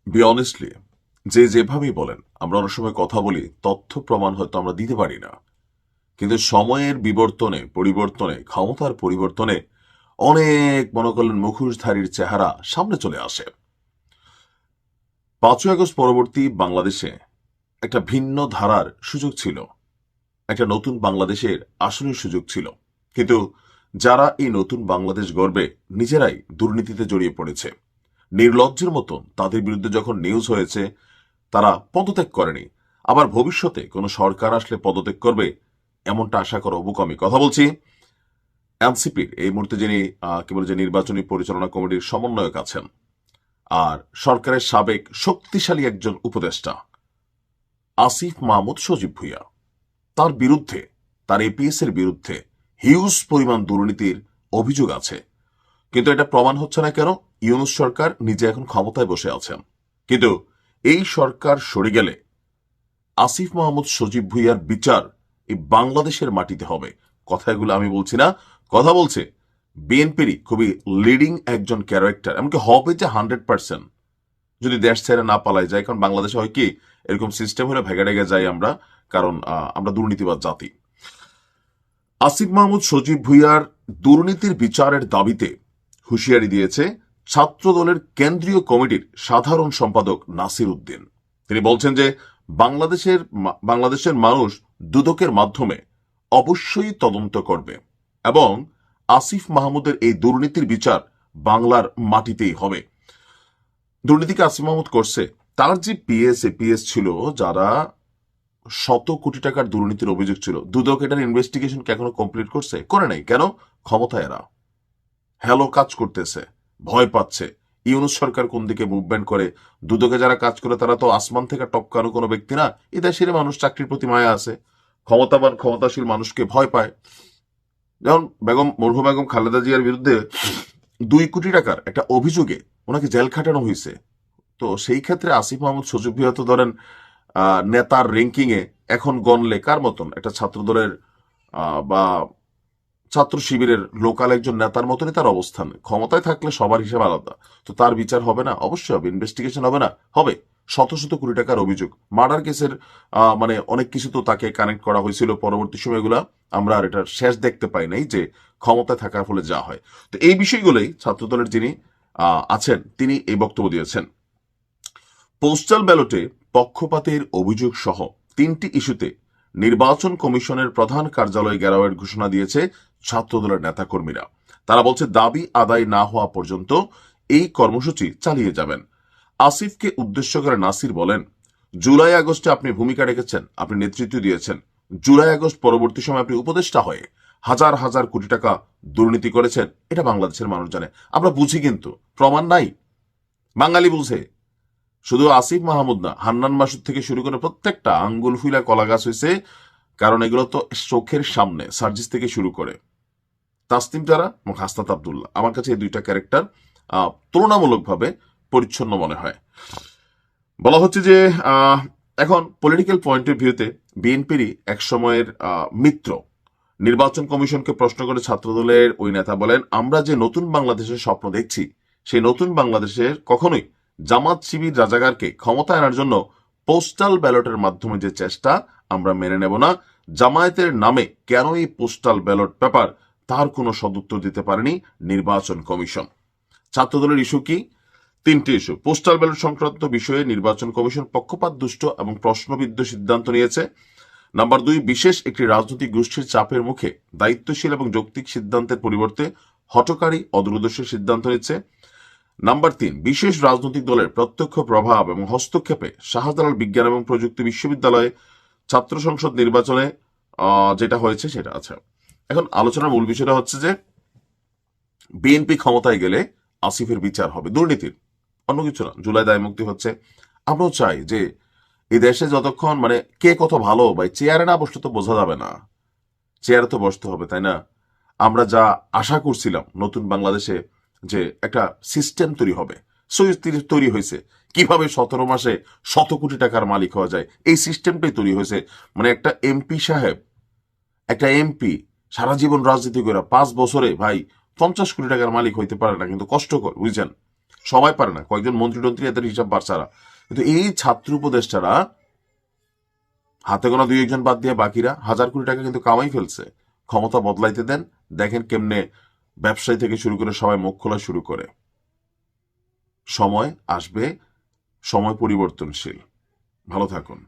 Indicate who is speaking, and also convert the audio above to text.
Speaker 1: B honestly, যে যেভাবেই বলেন, আমরা অনেক সময় কথা বলি, তথ্য প্রমাণ হয়তো আমরা দিতে পারি না, কিন্তু সময়ের বিবর্তনে, পরিবর্তনে, ক্ষমতার পরিবর্তনে অনেক মনে করলেন মুখোশধারীর চেহারা সামনে চলে আসে। 5ই আগস্ট পরবর্তী বাংলাদেশে একটা ভিন্ন ধারার সুযোগ ছিল, একটা নতুন বাংলাদেশের আসলের সুযোগ ছিল। কিন্তু যারা এই নতুন বাংলাদেশ গড়বে নিজেরাই দুর্নীতিতে জড়িয়ে পড়েছে। নির্লজ্জের মতন তাদের বিরুদ্ধে যখন নিউজ হয়েছে, তারা পদত্যাগ করেনি। আবার ভবিষ্যতে কোনো সরকার আসলে পদত্যাগ করবে এমনটা আশা করা বোকামি। কথা বলছি এনসিপির এই মুহূর্তে যিনি কি বলে যে নির্বাচনী পরিচালনা কমিটির সমন্বয়ক আছেন, আর সরকারের সাবেক শক্তিশালী একজন উপদেষ্টা আসিফ মাহমুদ সজীব ভুঁইয়া, তার বিরুদ্ধে, তার এপিএস এর বিরুদ্ধে হিউজ পরিমাণ দুর্নীতির অভিযোগ আছে। কিন্তু এটা প্রমাণ হচ্ছে না কেন? ইউনূস সরকার নিজে এখন ক্ষমতায় বসে আছেন, কিন্তু এই সরকার সরে গেলে আসিফ মাহমুদ সজীব ভুঁইয়ার বিচার এই বাংলাদেশের মাটিতে হবে। কথাগুলো আমি বলছি না, কথা বলছে বিএনপিরই খুবই লিডিং একজন ক্যারেক্টার, এমনকি হবে যে 100% যদি দেশ ছেড়ে না পালাই যায়। কারণ বাংলাদেশে হয় কি, এরকম সিস্টেম হলে ভেগে ডেগে যাই আমরা, কারণ আমরা দুর্নীতিবাদ জাতি। আসিফ মাহমুদ সজীব ভুঁইয়ার দুর্নীতির বিচারের দাবিতে হুঁশিয়ারি দিয়েছে ছাত্রদলের কেন্দ্রীয় কমিটির সাধারণ সম্পাদক নাসির উদ্দিন। তিনি বলছেন যে বাংলাদেশের মানুষ দুদকের মাধ্যমে অবশ্যই তদন্ত করবে এবং আসিফ মাহমুদের এই দুর্নীতির বিচার বাংলার মাটিতেই হবে। দুর্নীতিকে আসিফ মাহমুদ করছে, তার যে এপিএস ছিল, যারা শত কোটি টাকার দুর্নীতির অভিযোগ ছিল, দুদক এটার ইনভেস্টিগেশন এখনো কমপ্লিট করছে? করে নাই। কেন? ক্ষমতায় এরা হ্যালো কাজ করতেছে, ভয় পাচ্ছে ইউনূস সরকার কোন দিকে মুভমেন্ট করে। দুদকে যারা কাজ করে তারা তো আসমান থেকে টপকানো কোনো ব্যক্তি না। এই দেশের মানুষ চাকরির প্রতি মায়া আছে, ক্ষমতাবান ক্ষমতাশীল মানুষকে ভয় পায়। যেমন মরহুম বেগম খালেদা জিয়ার বিরুদ্ধে 2 কোটি টাকার একটা অভিযোগে ওনাকে জেল খাটানো হয়েছে। তো সেই ক্ষেত্রে আসিফ মাহমুদ সজীব ভুঁইয়া তো ধরেন নেতার র্যাঙ্কিং এ এখন গণলে কার মতন, একটা ছাত্র দলের বা ছাত্র শিবিরের লোকাল একজন নেতার মতনই তার অবস্থান। ক্ষমতায় থাকলে সবার হিসাব আলাদা। তো তার বিচার হবে না? অবশ্যই হবে। ইনভেস্টিগেশন হবে না? হবে। শত শত কোটি টাকার অভিযোগ, মার্ডার কেসের মানে অনেক কিছু তো তাকে কানেক্ট করা হয়েছিল। পরবর্তী সময়গুলা আমরা আর এটার শেষ দেখতে পাই নাই যে ক্ষমতায় থাকার ফলে যা হয়। তো এই বিষয়গুলোই ছাত্রদলের যিনি আছেন তিনি এই বক্তব্য দিয়েছেন। পোস্টাল ব্যালটে পক্ষপাতের অভিযোগ সহ 3টি ইস্যুতে নির্বাচন কমিশনের প্রধান কার্যালয় ঘেরাওয়ের ঘোষণা দিয়েছে ছাত্রদলের নেতাকর্মীরা। তারা বলছে দাবি আদায় না হওয়া পর্যন্ত এই কর্মসূচি চালিয়ে যাবেন। আসিফকে উদ্দেশ্য করে নাসির বলেন, জুলাই আগস্টে আপনি ভূমিকা রেখেছেন, আপনি নেতৃত্ব দিয়েছেন। জুলাই আগস্ট পরবর্তী সময় আপনি উপদেষ্টা হয়ে হাজার হাজার কোটি টাকা দুর্নীতি করেছেন, এটা বাংলাদেশের মানুষ জানে। আমরা বুঝি, কিন্তু প্রমাণ নাই। বাঙালি বুঝে। শুধু আসিফ মাহমুদ না, হান্নান মাসুদ থেকে শুরু করে প্রত্যেকটা আঙ্গুল ফুলা কলা গাছ হয়েছে। কারণ এগুলো তো চোখের সামনে, সার্জিস থেকে শুরু করে তাসনিম জারা এবং হাসনাত আব্দুল্লাহ, আমার কাছে এই 2টা ক্যারেক্টার তুলনামূলকভাবে পরিচ্ছন্ন মনে হয়। বলা হচ্ছে যে এখন পলিটিক্যাল পয়েন্ট অফ ভিউতে বিএনপিরই এক সময়ের মিত্র নির্বাচন কমিশনকে প্রশ্ন করে ছাত্রদলের ওই নেতা বলেন, আমরা যে নতুন বাংলাদেশের স্বপ্ন দেখছি, সেই নতুন বাংলাদেশের কখনোই জামাত শিবির রাজাকারকে ক্ষমতা আনার জন্য পোস্টাল ব্যালটের মাধ্যমে যে চেষ্টা, আমরা মেনে নেব না। জামায়াতের নামে কেন এই পোস্টাল ব্যালট পেপার, তার কোনো সদুত্তর দিতে পারেনি নির্বাচন কমিশন। ছাত্রদলের ইস্যু কি? 3টি ইস্যু। পোস্টাল ব্যালট সংক্রান্ত বিষয়ে নির্বাচন কমিশন পক্ষপাত দুষ্ট এবং প্রশ্নবিদ্ধ সিদ্ধান্ত নিয়েছে। নাম্বার 2, বিশেষ একটি রাজনৈতিক গোষ্ঠীর চাপের মুখে দায়িত্বশীল এবং যৌক্তিক সিদ্ধান্তের পরিবর্তে হঠকারী অদূরদর্শী সিদ্ধান্ত নিচ্ছে। নাম্বার 3, বিশেষ রাজনৈতিক দলের প্রত্যক্ষ প্রভাব এবং হস্তক্ষেপে শাহজালাল বিজ্ঞান এবং প্রযুক্তি বিশ্ববিদ্যালয়ে ছাত্র সংসদ নির্বাচনে যেটা হয়েছে সেটা আছে। এখন আলোচনার মূল বিষয়টা হচ্ছে যে বিএনপি ক্ষমতায় গেলে আসিফের বিচার হবে দুর্নীতির, অন্য কিছু না। জুলাই দায় মুক্তি হচ্ছে। আমরাও চাই যে এই দেশে যতক্ষণ মানে কে কত ভালো, ভাই চেয়ারে না বসলে তো বোঝা যাবে না। চেয়ারে তো বসতে হবে, তাই না? আমরা যা আশা করছিলাম নতুন বাংলাদেশে যে একটা সিস্টেম তৈরি হবে, তৈরি হয়েছে। কিভাবে 17 মাসে 100 কোটি টাকার মালিক হওয়া যায়, এই সিস্টেমটাই তৈরি হয়েছে। মানে একটা এমপি সাহেব, একটা এমপি সারা জীবন রাজনীতি করে 5 বছরে ভাই 50 কোটি টাকার মালিক হইতে পারে না, কিন্তু কষ্টকর, বুঝছেন? সবাই পারে না, কয়েকজন মন্ত্রী টন্ত্রী এদের হিসাব বাড়ছাড়া, কিন্তু এই ছাত্র উপদেষ্টারা হাতে গোনা দুই একজন বাদ দিয়ে বাকিরা হাজার কোটি টাকা কিন্তু কামাই ফেলছে। ক্ষমতা বদলাইতে দেন, দেখেন কেমনে ব্যবসায়ী থেকে শুরু করে সবাই মুখ খোলা শুরু করে। সময় আসবে, সময় পরিবর্তনশীল। ভালো থাকুন।